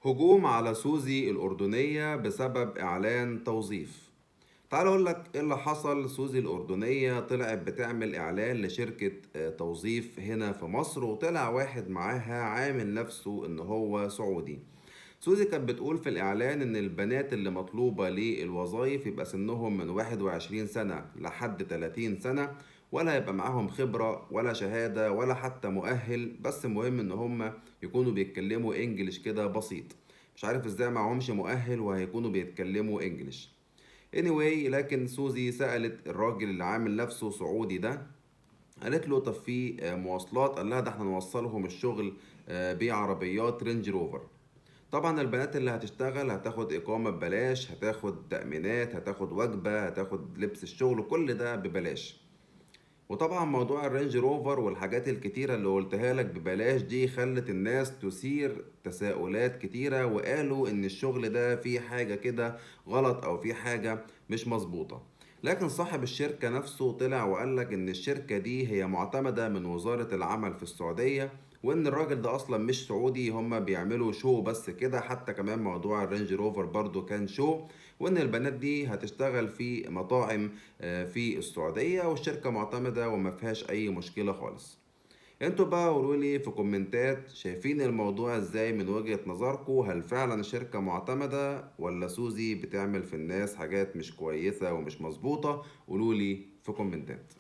هجوم على سوزي الأردنية بسبب إعلان توظيف. تعال أقول لك إيه اللي حصل. سوزي الأردنية طلعت بتعمل إعلان لشركة توظيف هنا في مصر، وطلع واحد معاها عامل نفسه إن هو سعودي. سوزي كانت بتقول في الإعلان إن البنات اللي مطلوبة للوظائف يبقى سنهم من 21 سنة لحد 30 سنة، ولا يبقى معاهم خبرة ولا شهادة ولا حتى مؤهل، بس مهم إن هم يكونوا بيتكلموا إنجليش كده بسيط. مش عارف إزاي معهمش مؤهل وهيكونوا بيتكلموا إنجليش. anyway، لكن سوزي سألت الراجل اللي عامل نفسه سعودي ده، قالت له طب في مواصلات؟ قال لها ده احنا نوصلهم الشغل بعربيات رينج روفر. طبعا البنات اللي هتشتغل هتاخد إقامة ببلاش، هتاخد تأمينات، هتاخد وجبة، هتاخد لبس الشغل، كل ده ببلاش. وطبعا موضوع الرينج روفر والحاجات الكتيرة اللي قلتها لك ببلاش دي خلت الناس تثير تساؤلات كتيرة، وقالوا ان الشغل ده فيه حاجة كده غلط او فيه حاجة مش مظبوطة. لكن صاحب الشركة نفسه طلع وقال لك ان الشركة دي هي معتمدة من وزارة العمل في السعودية، وان الراجل ده اصلا مش سعودي، هما بيعملوا شو بس كده. حتى كمان موضوع الرينج روفر برضو كان شو، وان البنات دي هتشتغل في مطاعم في السعودية، والشركة معتمدة وما فيهاش اي مشكلة خالص. انتوا بقى قولوا لي في كومنتات شايفين الموضوع ازاي من وجهة نظركم. هل فعلا الشركة معتمدة ولا سوزي بتعمل في الناس حاجات مش كويسة ومش مظبوطة؟ قولوا لي في كومنتات.